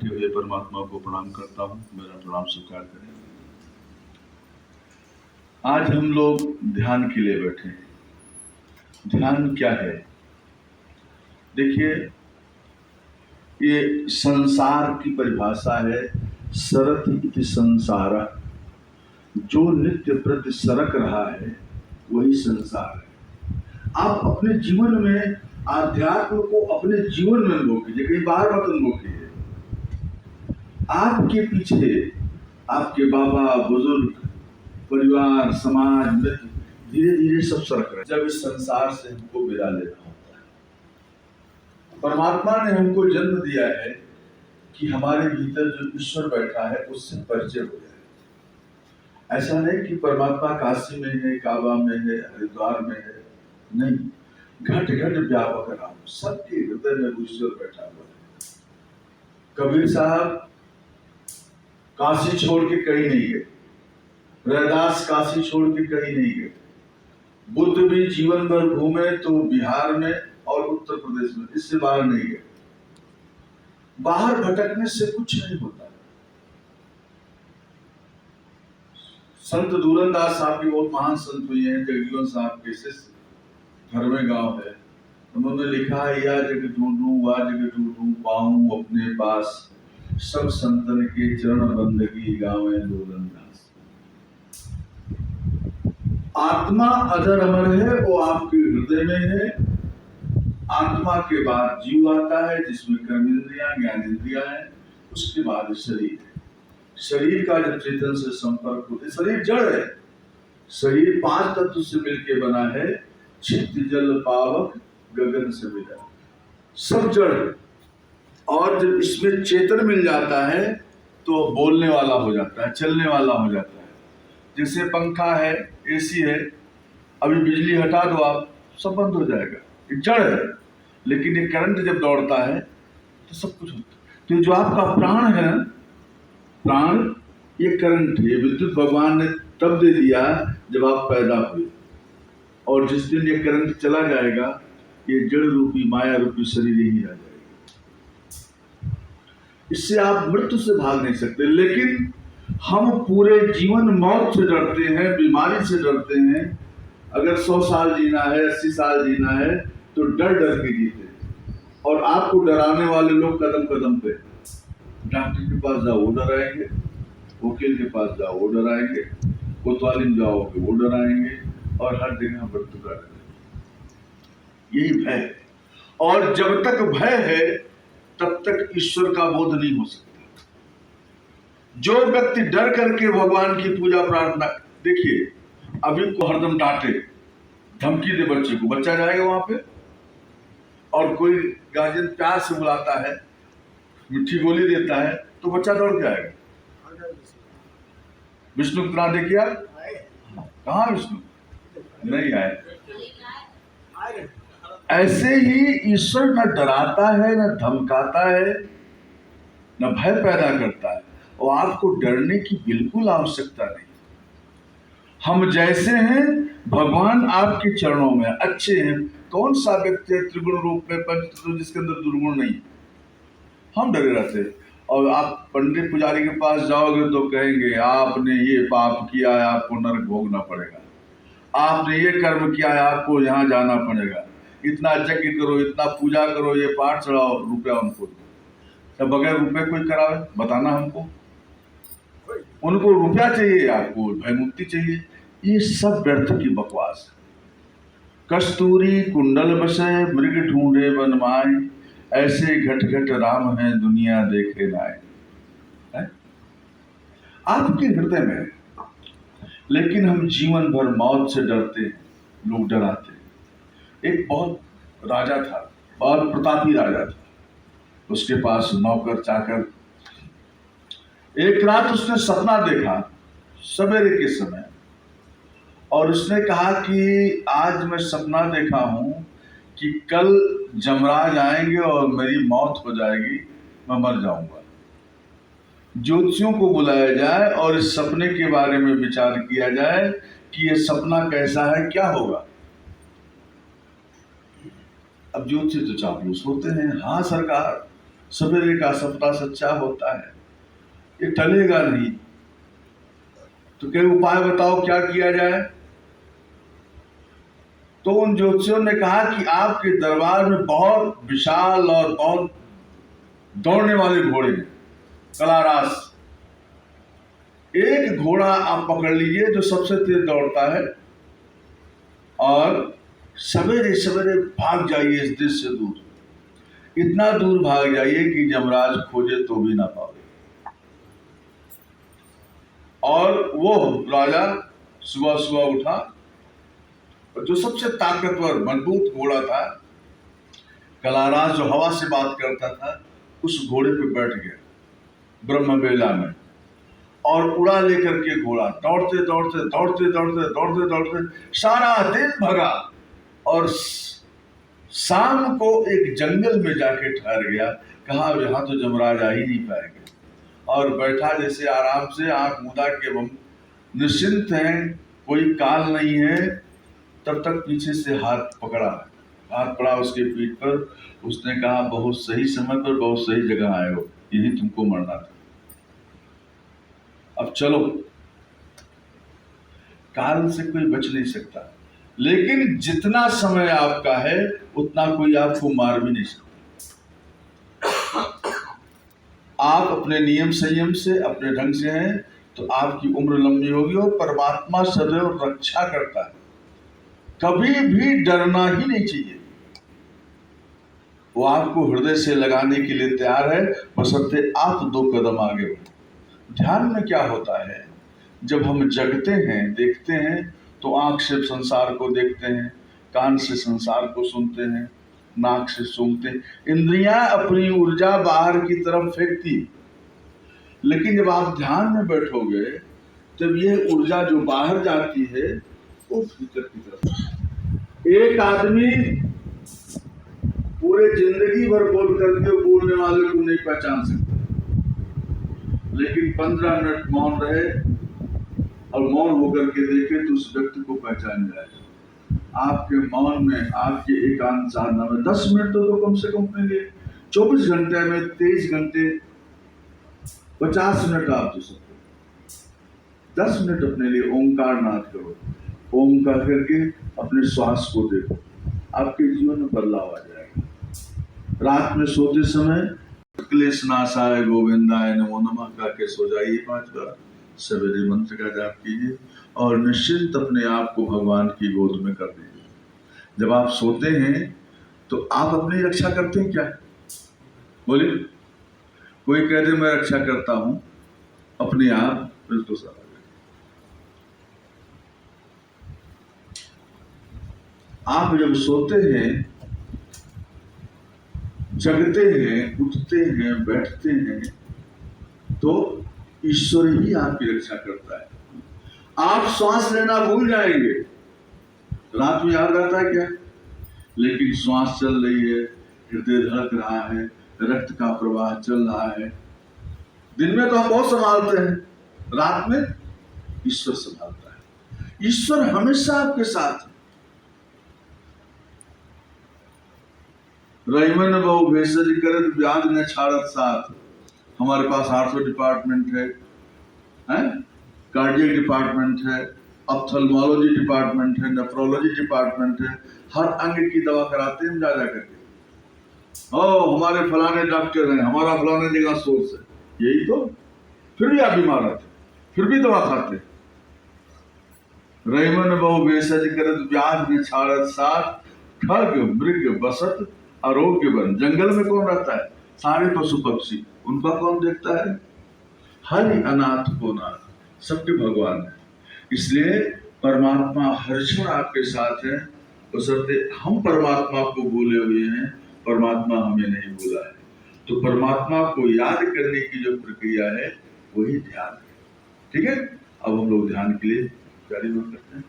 बैठे हुए परमात्मा को प्रणाम करता हूँ। मेरा प्रणाम स्वीकार करें। आज हम लोग ध्यान के लिए बैठे हैं। ध्यान क्या है? देखिए, ये संसार की परिभाषा है, सरत इति संसार। जो नित्य प्रति सरक रहा है वही संसार है। आप अपने जीवन में आध्यात्म को अपने जीवन में अनुभव कीजिए, कहीं बाहर मत अनुभव कीजिए। आपके पीछे आपके बाबा, बुजुर्ग, परिवार, समाज, मित्र धीरे धीरे सब सरक रहे। जब इस संसार से हमको विदा लेना होता है, परमात्मा ने हमको जन्म दिया है कि हमारे भीतर जो ईश्वर बैठा है उससे परिचय हो जाए। ऐसा नहीं कि परमात्मा काशी में है, काबा में है, हरिद्वार में है, नहीं, घट घट व्यापक राम, सबके हृदय में ईश्वर बैठा हुआ है। कबीर साहब काशी छोड़ के कहीं नहीं गए, रैदास काशी छोड़ के कहीं नहीं गए, बुद्ध भी जीवन भर घूमे तो बिहार में और उत्तर प्रदेश में, इससे बाहर नहीं गए। बाहर भटकने से कुछ नहीं होता। संत दूरनदास साहब भी बहुत महान संत हुए हैं, जगजीवन साहब के शिष्य, घर में गांव है, उन्होंने लिखा है, या जग ढूंढूं वा जग ढूंढूं पाऊं अपने पास, सब संतन के चरण बंदगी गावे दूरनदास। आत्मा अजर अमर है, वो आपके हृदय में है। आत्मा के बाद जीव आता है, जिसमें कर्म इंद्रियां, ज्ञान इंद्रियां हैं, उसके बाद शरीर है। शरीर का जब चेतन से संपर्क होता है, शरीर जड़ है। शरीर 5 तत्व से मिलकर बना है, चित्त जल पावक गगन से मिला, सब जड़ है। और जब इसमें चेतन मिल जाता है तो बोलने वाला हो जाता है, चलने वाला हो जाता है। जैसे पंखा है, एसी है, अभी बिजली हटा दो आप, सब बंद हो जाएगा, ये जड़ है। लेकिन ये करंट जब दौड़ता है तो सब कुछ होता है। तो जो आपका प्राण है, प्राण ये करंट है, विद्युत भगवान ने तब दे दिया जब आप पैदा हुए, और जिस दिन ये करंट चला जाएगा, ये जड़ रूपी माया रूपी शरीर ही रह जाएगा। इससे आप मृत्यु से भाग नहीं सकते। लेकिन हम पूरे जीवन मौत से डरते हैं, बीमारी से डरते हैं। अगर 100 साल जीना है, 80 साल जीना है, तो डर डर के जीते। और आपको डराने वाले लोग कदम कदम पे, डॉक्टर के पास जाओ वो डराएंगे, वकील के पास जाओ वो डराएंगे, कोतवाली में जाओगे वो डराएंगे, और हर जगह मृत्यु का डर। यही भय है। और जब तक भय है तब तक ईश्वर का बोध नहीं हो सकता। जो व्यक्ति डर करके भगवान की पूजा प्रार्थना, देखिए अभी को हरदम डांटे, धमकी दे बच्चे को, बच्चा जाएगा वहां पे, और कोई गार्जियन प्यार से बुलाता है, मिठी गोली देता है, तो बच्चा दौड़ के आएगा। विष्णु पुराण देखिए आप, कहाँ विष्णु नहीं आए। ऐसे ही ईश्वर न डराता है, न धमकाता है, न भय पैदा करता है, और आपको डरने की बिल्कुल आवश्यकता नहीं। हम जैसे हैं, भगवान आपके चरणों में अच्छे हैं। कौन सा व्यक्ति है त्रिगुण रूप में, पंचतत्व जिसके अंदर दुर्गुण नहीं? हम डरे रहते हैं। और आप पंडित पुजारी के पास जाओगे तो कहेंगे, आपने ये पाप किया है, आपको नरक भोगना पड़ेगा, आपने ये कर्म किया है, आपको यहाँ जाना पड़ेगा, इतना यज्ञ करो, इतना पूजा करो, ये पाठ चढ़ाओ, रुपया उनको दो। तो बगैर रुपये कोई करावे? बताना हमको। उनको रुपया चाहिए, आपको भय मुक्ति चाहिए। ये सब व्यर्थ की बकवास है। कस्तूरी कुंडल बसे मृग ढूंढे वन माय, ऐसे घट घट राम है दुनिया देखे नाय। आपके हृदय में है, लेकिन हम जीवन भर मौत से डरते हैं, लोग डराते हैं। एक बहुत राजा था, बहुत प्रतापी राजा था, उसके पास नौकर चाकर। एक रात उसने सपना देखा सवेरे के समय, और उसने कहा कि आज मैं सपना देखा हूं कि कल जमराज आएंगे और मेरी मौत हो जाएगी, मैं मर जाऊंगा। ज्योतिषियों को बुलाया जाए और इस सपने के बारे में विचार किया जाए कि ये सपना कैसा है, क्या होगा। अब ज्योतिषी तो चापलूस होते हैं, हाँ सरकार सवेरे का सपना सच्चा होता है, ये टलेगा नहीं। तो क्या उपाय बताओ, क्या किया जाए? तो उन ज्योतिषियों ने कहा कि आपके दरबार में बहुत विशाल और बहुत दौड़ने वाले घोड़े हैं, कलारास। एक घोड़ा आप पकड़ लीजिए जो सबसे तेज दौड़ता है, और सवेरे सवेरे भाग जाइए इस देश से दूर, इतना दूर भाग जाइए कि यमराज खोजे तो भी ना पावे। और वो राजा सुबह सुबह उठा, और जो सबसे ताकतवर मजबूत घोड़ा था, कलाराज जो हवा से बात करता था, उस घोड़े पे बैठ गया ब्रह्मबेला में, और उड़ा लेकर के घोड़ा दौड़ते दौड़ते दौड़ते दौड़ते दौड़ते दौड़ते सारा दिन भगा, और शाम को एक जंगल में जाके ठहर गया। कहा यहाँ तो यमराज आ ही नहीं पाएंगे, और बैठा जैसे आराम से, आंख मुदा के हम निश्चिंत हैं, कोई काल नहीं है। तब तक पीछे से हाथ पकड़ा, हाथ पड़ा उसके पीठ पर। उसने कहा बहुत सही समय पर बहुत सही जगह आए हो, यही तुमको मरना था, अब चलो। काल से कोई बच नहीं सकता, लेकिन जितना समय आपका है उतना कोई आपको मार भी नहीं सकता। आप अपने नियम संयम से, अपने ढंग से हैं तो आपकी उम्र लंबी होगी, और परमात्मा सदैव रक्षा करता है, कभी भी डरना ही नहीं चाहिए। वो आपको हृदय से लगाने के लिए तैयार है, बशर्ते आप 2 कदम आगे हो। ध्यान में क्या होता है, जब हम जगते हैं, देखते हैं, तो आंख से संसार को देखते हैं, कान से संसार को सुनते हैं, नाक से सूंघते हैं, इंद्रियां अपनी ऊर्जा बाहर की तरफ फेंकती। लेकिन जब आप ध्यान में बैठोगे, तब ये ऊर्जा जो बाहर जाती है वो भीतर की तरफ। एक आदमी पूरे जिंदगी भर बोल करके बोलने वाले को नहीं पहचान सकता, लेकिन 15 मिनट मौन रहे और मौन होकर के देखे तो उस व्यक्ति को पहचान जाए। आपके मौन में, आपके एकांत साधना में 10 मिनट तो कम से कम अपने लिए, 24 घंटे में 23 घंटे, 50 मिनट आप जो सकते, 10 मिनट अपने लिए ओंकार नाद करो। ओंकार करके अपने श्वास को देखो, आपके जीवन में बदलाव आ जाएगा। रात में सोते समय क्लेश नाशाय गोविंदाय नमो नमः कह के सो जाइए 5 बार। सवेरे मंत्र का जाप कीजिए और निश्चिंत अपने आप को भगवान की गोद में कर दीजिए। जब आप सोते हैं तो आप अपनी रक्षा करते हैं क्या? बोलिए, कोई कह दे मैं रक्षा करता हूं, अपने आप बिल्कुल सही। आप जब सोते हैं, जगते हैं, उठते हैं, बैठते हैं, तो ईश्वर ही आपकी रक्षा करता है। आप श्वास लेना भूल जाएंगे, रात में याद रहता है क्या? लेकिन श्वास चल रही है, हृदय धड़क रहा है, रक्त का प्रवाह चल रहा है। दिन में तो हम बहुत संभालते हैं, रात में ईश्वर संभालता है। ईश्वर हमेशा आपके साथ है। रहीमन बहु भेषज करत व्याध न छाड़त साथ। हमारे पास आर्थो डिपार्टमेंट है, कार्डियक डिपार्टमेंट है, ऑप्थेल्मोलॉजी डिपार्टमेंट है, नेफ्रोलॉजी डिपार्टमेंट है। हर अंग की दवा कराते हैं हम जा करके। हमारे फलाने डॉक्टर हैं, हमारा फलाने जगह सोर्स है, यही तो। फिर भी आप बीमार रहते, फिर भी दवा खाते। रहीमन बहु भेषज करत व्याध न छाड़त साथ। खग मृग बसत आरोग्य बन। जंगल में कौन रहता है? सारे पशु पक्षी, उनका कौन देखता है? हरि अनाथ को नाथ, सबके भगवान है। इसलिए परमात्मा हर क्षण आपके साथ है, बशर्ते हम परमात्मा को भूले हुए हैं, परमात्मा हमें नहीं भूला है। तो परमात्मा को याद करने की जो प्रक्रिया है वही ध्यान है। ठीक है, अब हम लोग ध्यान के लिए जारी करते हैं।